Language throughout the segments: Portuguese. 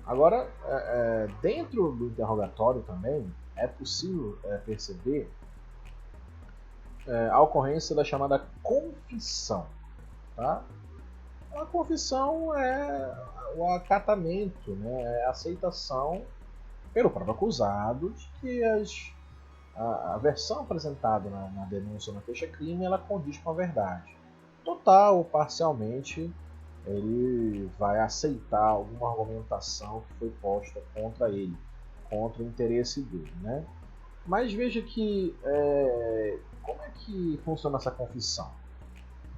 Agora, dentro do interrogatório também é possível perceber a ocorrência da chamada confissão. Tá? A confissão é o acatamento, né? É a aceitação pelo próprio acusado de que a versão apresentada na denúncia ou na queixa-crime ela condiz com a verdade. Total ou parcialmente, ele vai aceitar alguma argumentação que foi posta contra ele, contra o interesse dele, né? Mas veja que como é que funciona essa confissão?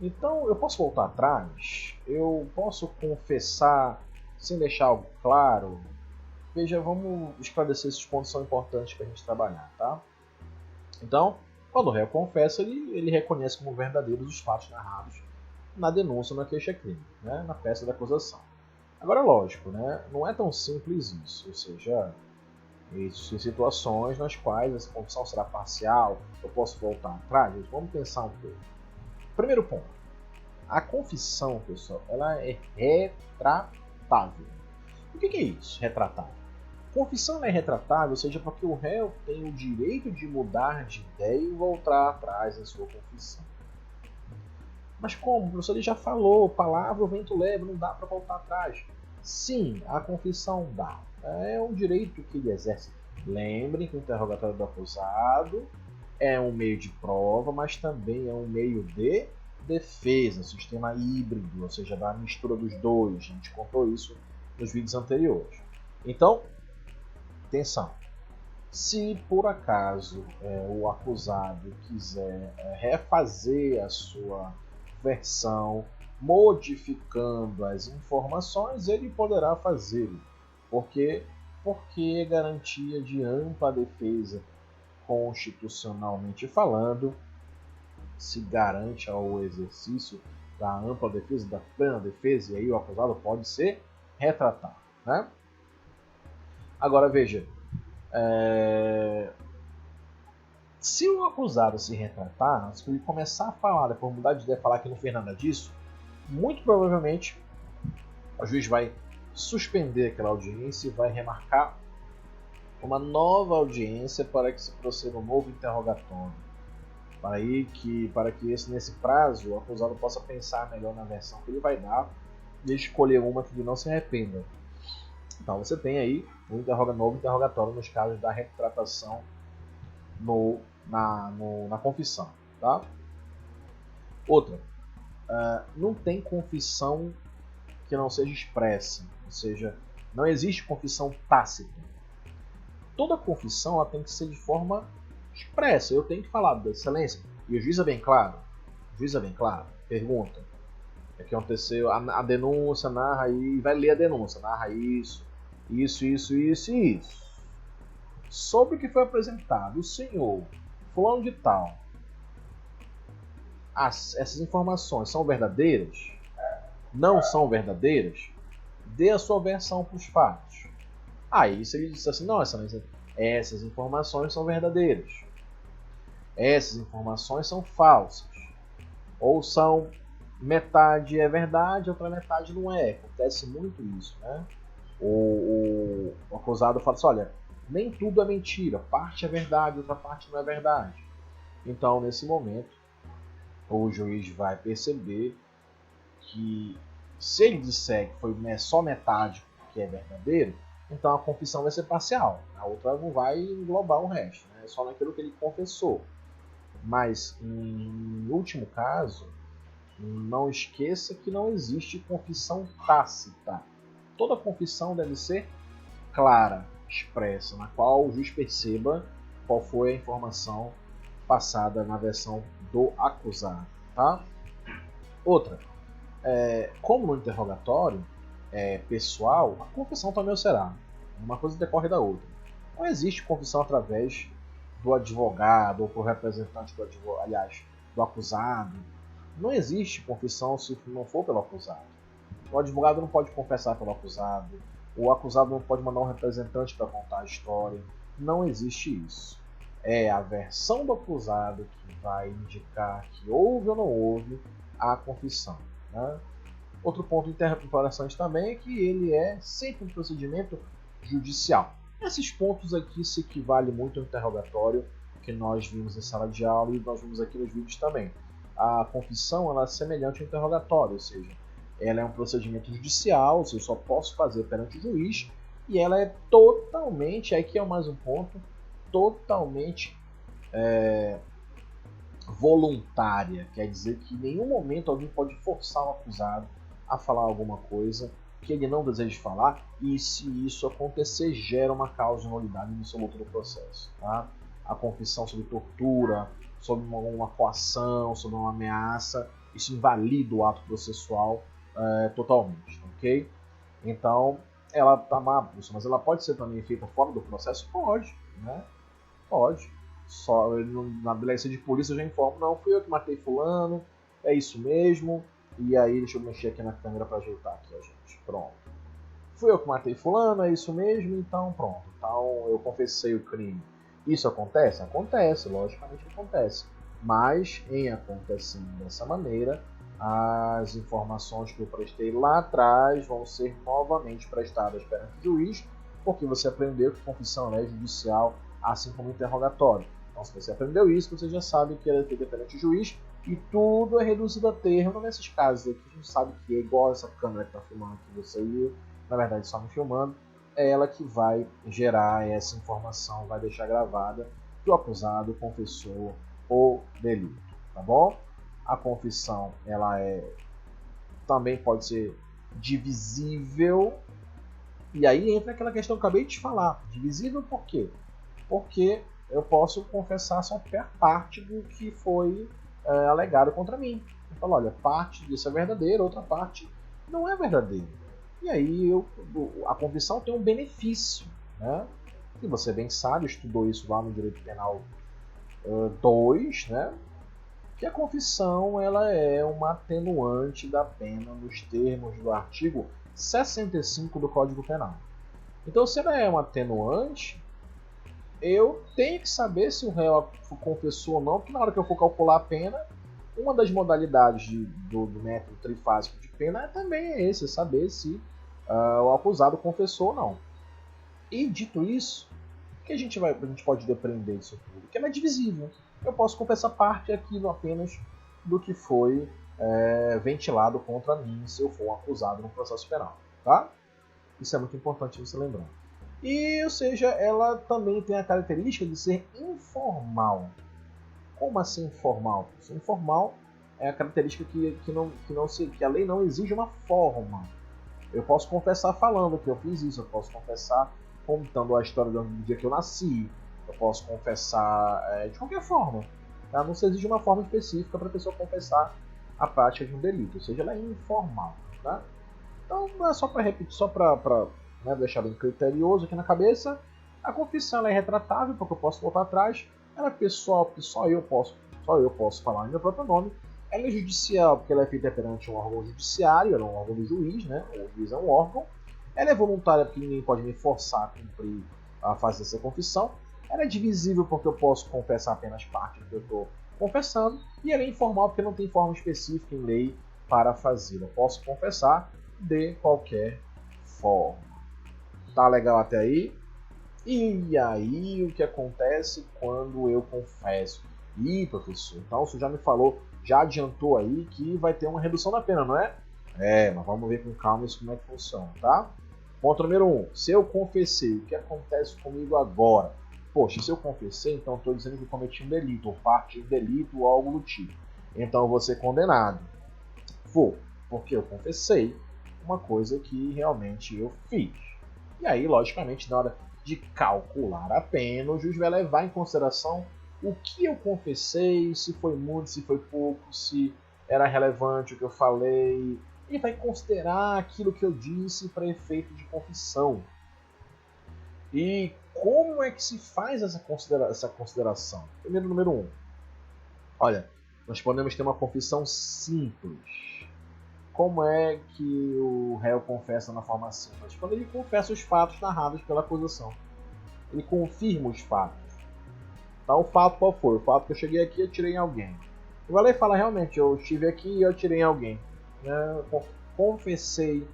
Então eu posso voltar atrás, eu posso confessar sem deixar algo claro. Veja, vamos esclarecer esses pontos que são importantes para a gente trabalhar, tá? Então, quando o réu confessa, ele reconhece como verdadeiros os fatos narrados na denúncia ou na queixa-crime, né? Na peça da acusação. Agora, lógico, né? Não é tão simples isso, ou seja, existem situações nas quais essa confissão será parcial, eu posso voltar atrás, vamos pensar um pouco. Primeiro ponto, a confissão, pessoal, ela é retratável. O que é isso, retratável? Confissão é retratável, ou seja, porque o réu tem o direito de mudar de ideia e voltar atrás em sua confissão. Mas como? O professor já falou, palavra o vento leva, não dá para voltar atrás. Sim, a confissão dá. É um direito que ele exerce. Lembrem que o interrogatório do acusado é um meio de prova, mas também é um meio de defesa, sistema híbrido, ou seja, da mistura dos dois. A gente contou isso nos vídeos anteriores. Então, atenção. Se por acaso o acusado quiser refazer a sua versão, modificando as informações, ele poderá fazê-lo. Porque é garantia de ampla defesa constitucionalmente falando, se garante ao exercício da ampla defesa, da plena defesa, e aí o acusado pode ser retratado. Né? Agora veja, se o acusado se retratar, se ele começar a falar, depois mudar de ideia e falar que não fez nada disso, muito provavelmente o juiz vai suspender aquela audiência e vai remarcar uma nova audiência para que se proceda um novo interrogatório. Para que nesse prazo o acusado possa pensar melhor na versão que ele vai dar e escolher uma que ele não se arrependa. Então você tem aí um novo interrogatório nos casos da retratação na confissão. Tá? Outra, não tem confissão que não seja expressa, ou seja, não existe confissão tácita. Toda confissão ela tem que ser de forma expressa. Eu tenho que falar da excelência. E o juiz é bem claro. Pergunta. O que aconteceu? A denúncia narra aí, vai ler a denúncia, narra isso. Sobre o que foi apresentado, o senhor, fulano de tal, essas informações são verdadeiras? Não são verdadeiras? Dê a sua versão para os fatos. Aí, se ele disser assim, não, excelência, essas informações são verdadeiras. Essas informações são falsas. Ou são metade é verdade, outra metade não é. Acontece muito isso, né? O acusado fala assim, olha, nem tudo é mentira, parte é verdade, outra parte não é verdade. Então, nesse momento, o juiz vai perceber que se ele disser que foi só metade que é verdadeiro, então a confissão vai ser parcial, a outra não vai englobar o resto, né? Só naquilo que ele confessou. Mas, em último caso, não esqueça que não existe confissão tácita. Toda confissão deve ser clara, expressa, na qual o juiz perceba qual foi a informação passada na versão do acusado. Tá? Outra, como no interrogatório pessoal, a confissão também será. Uma coisa decorre da outra. Não existe confissão através do advogado ou por representante do acusado. Não existe confissão se não for pelo acusado. O advogado não pode confessar pelo acusado. O acusado não pode mandar um representante para contar a história. Não existe isso. É a versão do acusado que vai indicar que houve ou não houve a confissão. Né? Outro ponto interessante também é que ele é sempre um procedimento judicial. Esses pontos aqui se equivalem muito ao interrogatório que nós vimos em sala de aula e nós vimos aqui nos vídeos também. A confissão ela é semelhante ao interrogatório, ou seja, ela é um procedimento judicial, ou seja, eu só posso fazer perante o juiz, e ela é totalmente, aqui é mais um ponto, totalmente voluntária, quer dizer que em nenhum momento alguém pode forçar o acusado a falar alguma coisa que ele não deseja falar, e se isso acontecer, gera uma causa de nulidade absoluta do processo. Tá? A confissão sobre tortura, sobre uma coação, sobre uma ameaça, isso invalida o ato processual totalmente, ok? Então, ela tá má, mas ela pode ser também feita fora do processo? Pode, né? Pode. Só na delegacia de polícia eu já informo, não, fui eu que matei fulano, é isso mesmo. E aí, deixa eu mexer aqui na câmera para ajeitar aqui a gente. Pronto. Fui eu que matei fulano, é isso mesmo, então pronto. Então eu confessei o crime. Isso acontece? Acontece, logicamente acontece. Mas em acontecendo dessa maneira, as informações que eu prestei lá atrás vão ser novamente prestadas perante o juiz, porque você aprendeu que confissão é judicial, assim como interrogatório. Então, se você aprendeu isso, você já sabe que ela é feita perante o juiz e tudo é reduzido a termo nesses casos aqui. A gente sabe que é igual essa câmera que está filmando aqui, você e eu, na verdade só me filmando, é ela que vai gerar essa informação, vai deixar gravada que o acusado confessou o delito, tá bom? A confissão, ela também pode ser divisível, e aí entra aquela questão que eu acabei de te falar. Divisível por quê? Porque eu posso confessar só parte do que foi alegado contra mim. Eu falo, olha, parte disso é verdadeira, outra parte não é verdadeira. E aí a confissão tem um benefício, né? E você bem sabe, estudou isso lá no Direito Penal 2, né? Que a confissão ela é uma atenuante da pena nos termos do artigo 65 do Código Penal. Então, se ela é uma atenuante, eu tenho que saber se o réu confessou ou não, porque na hora que eu for calcular a pena, uma das modalidades do método trifásico de pena também é esse, saber se o acusado confessou ou não. E dito isso, o que a gente pode depreender disso tudo? Que ela é divisível. Eu posso confessar parte aqui apenas do que foi ventilado contra mim se eu for acusado no processo penal. Tá? Isso é muito importante você lembrar. E, ou seja, ela também tem a característica de ser informal. Como assim informal? Informal é a característica que a lei não exige uma forma. Eu posso confessar falando que eu fiz isso, eu posso confessar contando a história do dia que eu nasci, eu posso confessar de qualquer forma. Tá? Não se exige uma forma específica para a pessoa confessar a prática de um delito, ou seja, ela é informal. Tá? Então, não é só para repetir, só para deixar bem criterioso aqui na cabeça, a confissão é retratável, porque eu posso voltar atrás, ela é pessoal, porque só eu posso falar em meu próprio nome. Ela é judicial, porque ela é feita perante um órgão judiciário, ela é um órgão do juiz, né? O juiz é um órgão. Ela é voluntária, porque ninguém pode me forçar a cumprir, a fazer essa confissão. Ela é divisível, porque eu posso confessar apenas parte do que eu estou confessando. E ela é informal, porque não tem forma específica em lei para fazer. Eu posso confessar de qualquer forma. Tá legal até aí? E aí, o que acontece quando eu confesso? Ih, professor, então você já me falou, já adiantou aí que vai ter uma redução da pena, não é? Mas vamos ver com calma isso como é que funciona, tá? Ponto número 1. Se eu confessei, o que acontece comigo agora? Poxa, se eu confessei, então estou dizendo que eu cometi um delito, ou parte de delito, ou algo do tipo. Então eu vou ser condenado. Vou, porque eu confessei uma coisa que realmente eu fiz. E aí, logicamente, na hora de calcular a pena, o juiz vai levar em consideração o que eu confessei, se foi muito, se foi pouco, se era relevante o que eu falei. Ele vai considerar aquilo que eu disse para efeito de confissão. E como é que se faz essa consideração? Primeiro, número 1. Olha, nós podemos ter uma confissão simples. Como é que o réu confessa na forma simples? Quando ele confessa os fatos narrados pela acusação. Ele confirma os fatos. Tá, o fato qual foi? O fato que eu cheguei aqui e atirei em alguém. Ele vai lá e fala, realmente, eu estive aqui e eu atirei em alguém. confessei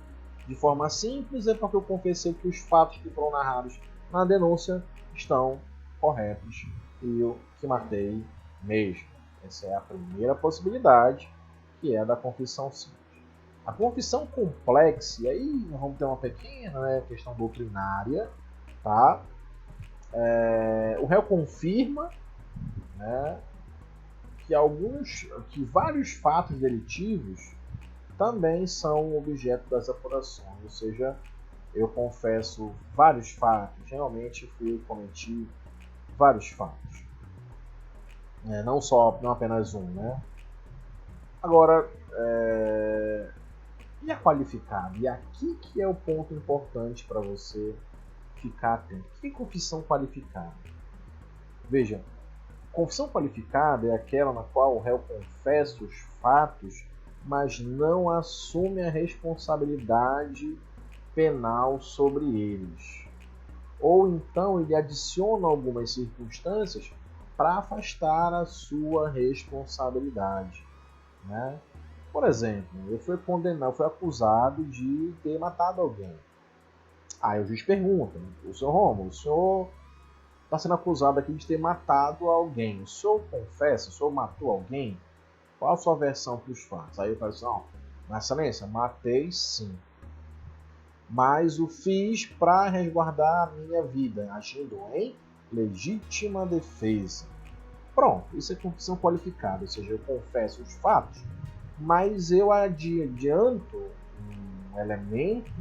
de forma simples, é porque eu confessei que os fatos que foram narrados na denúncia estão corretos e eu que matei mesmo. Essa é a primeira possibilidade, que é da confissão simples. A confissão complexa, e aí nós vamos ter uma pequena questão doutrinária, tá? O réu confirma, né, que vários fatos delitivos também são objeto das apurações, ou seja, eu confesso vários fatos, realmente eu cometi vários fatos, não apenas um, né? Agora, e a qualificada? E aqui que é o ponto importante para você ficar atento. O que é confissão qualificada? Veja, confissão qualificada é aquela na qual o réu confessa os fatos, mas não assume a responsabilidade penal sobre eles. Ou então ele adiciona algumas circunstâncias para afastar a sua responsabilidade, né? Por exemplo, eu fui acusado de ter matado alguém. Aí o juiz pergunta, o senhor Rômulo, o senhor está sendo acusado aqui de ter matado alguém. O senhor confessa? O senhor matou alguém? Qual a sua versão para os fatos? Aí eu falo assim, Vossa Excelência, matei sim. Mas o fiz para resguardar a minha vida, agindo em legítima defesa. Pronto, isso é confissão qualificada, ou seja, eu confesso os fatos, mas eu adianto um elemento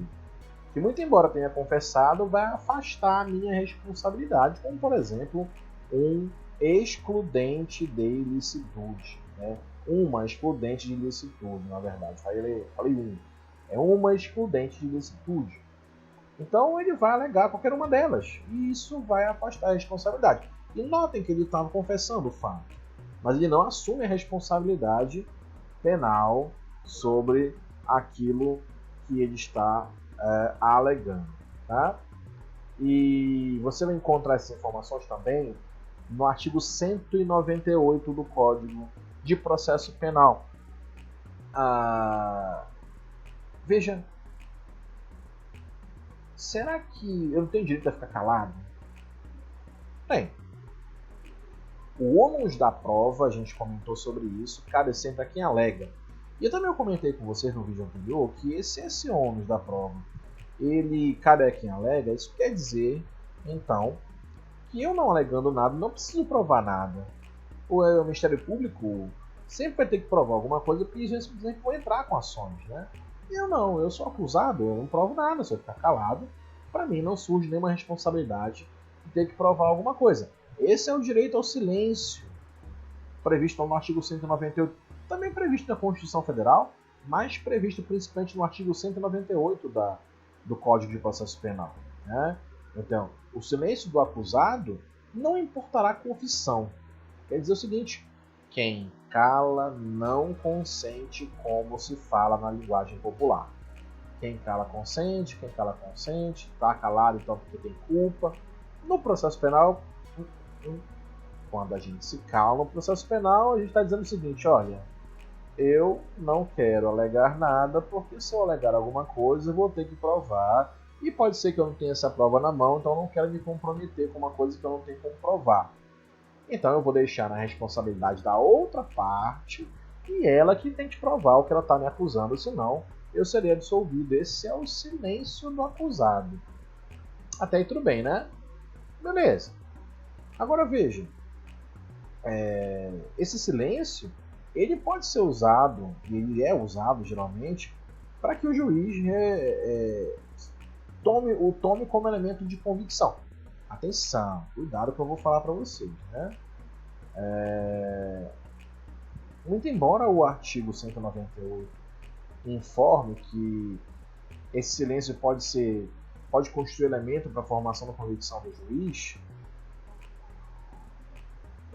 que, muito embora tenha confessado, vai afastar a minha responsabilidade, como, por exemplo, um excludente de ilicitude. Né? Uma excludente de ilicitude, na verdade. Falei um. É uma excludente de ilicitude. Então, ele vai alegar qualquer uma delas, e isso vai afastar a responsabilidade. E notem que ele estava confessando o fato, mas ele não assume a responsabilidade penal sobre aquilo que ele está alegando. Tá? E você vai encontrar essas informações também no artigo 198 do Código de Processo Penal. Veja, será que eu não tenho direito a ficar calado? Tem. O ônus da prova, a gente comentou sobre isso, cabe sempre a quem alega. E eu também comentei com vocês no vídeo anterior que esse ônus da prova, ele cabe a quem alega. Isso quer dizer, então, que eu não alegando nada, não preciso provar nada. O Ministério Público sempre vai ter que provar alguma coisa, porque eles simplesmente vão entrar com ações, né? Eu não, eu sou acusado, eu não provo nada, se eu ficar calado, para mim não surge nenhuma responsabilidade de ter que provar alguma coisa. Esse é o direito ao silêncio, previsto no artigo 198, também previsto na Constituição Federal, mas previsto principalmente no artigo 198 do Código de Processo Penal. Né? Então, o silêncio do acusado não importará a confissão. Quer dizer o seguinte, quem cala não consente, como se fala na linguagem popular. Quem cala consente, está calado então porque tem culpa. No processo penal, quando a gente se cala no processo penal, a gente está dizendo o seguinte, olha, eu não quero alegar nada, porque se eu alegar alguma coisa, eu vou ter que provar, e pode ser que eu não tenha essa prova na mão, então eu não quero me comprometer com uma coisa que eu não tenho como provar. Então eu vou deixar na responsabilidade da outra parte, e ela que tem que provar o que ela está me acusando, senão eu serei absolvido. Esse é o silêncio do acusado. Até aí tudo bem, né? Beleza. Agora veja, esse silêncio, ele pode ser usado, e ele é usado geralmente, para que o juiz tome como elemento de convicção. Atenção, cuidado que eu vou falar para vocês. Né? Muito embora o artigo 198 informe que esse silêncio pode constituir elemento para a formação da convicção do juiz,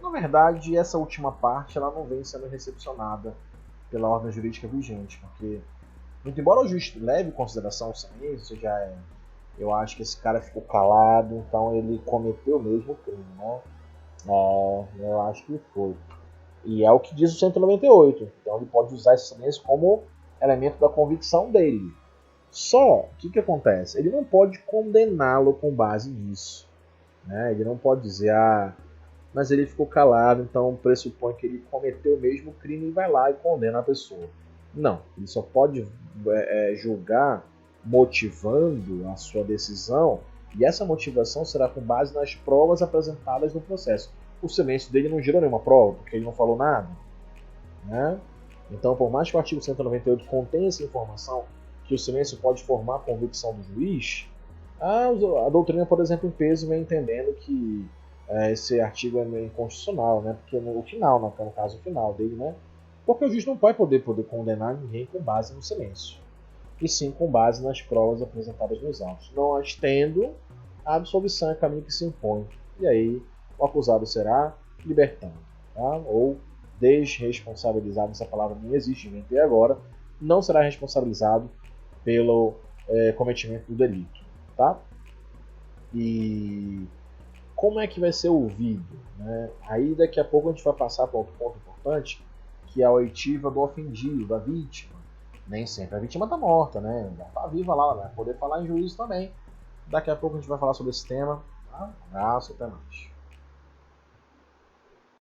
na verdade, essa última parte ela não vem sendo recepcionada pela ordem jurídica vigente, porque, muito embora o juiz leve em consideração o silêncio, eu acho que esse cara ficou calado, então ele cometeu mesmo o crime, né? Eu acho que foi. E é o que diz o 198, então ele pode usar esse silêncio como elemento da convicção dele. Só, o que acontece? Ele não pode condená-lo com base nisso. Né? Ele não pode dizer, mas ele ficou calado, então pressupõe que ele cometeu o mesmo crime e vai lá e condena a pessoa. Não, ele só pode julgar motivando a sua decisão, e essa motivação será com base nas provas apresentadas no processo. O silêncio dele não gerou nenhuma prova, porque ele não falou nada. Né? Então, por mais que o artigo 198 contenha essa informação, que o silêncio pode formar a convicção do juiz, a doutrina, por exemplo, em peso, vem entendendo que esse artigo é meio inconstitucional, né? Porque no final, no caso final dele, né? Porque o juiz não vai poder condenar ninguém com base no silêncio, e sim com base nas provas apresentadas nos autos. Não as tendo, a absolvição é o caminho que se impõe. E aí o acusado será libertado, tá? Ou desresponsabilizado, essa palavra nem existe, inventei agora, não será responsabilizado pelo cometimento do delito, tá? E como é que vai ser ouvido? Né? Aí daqui a pouco a gente vai passar para outro ponto importante, que é a oitiva do ofendido, da vítima. Nem sempre a vítima está morta, né? Já está viva lá, vai poder falar em juízo também. Daqui a pouco a gente vai falar sobre esse tema. Tá? Um abraço, até mais.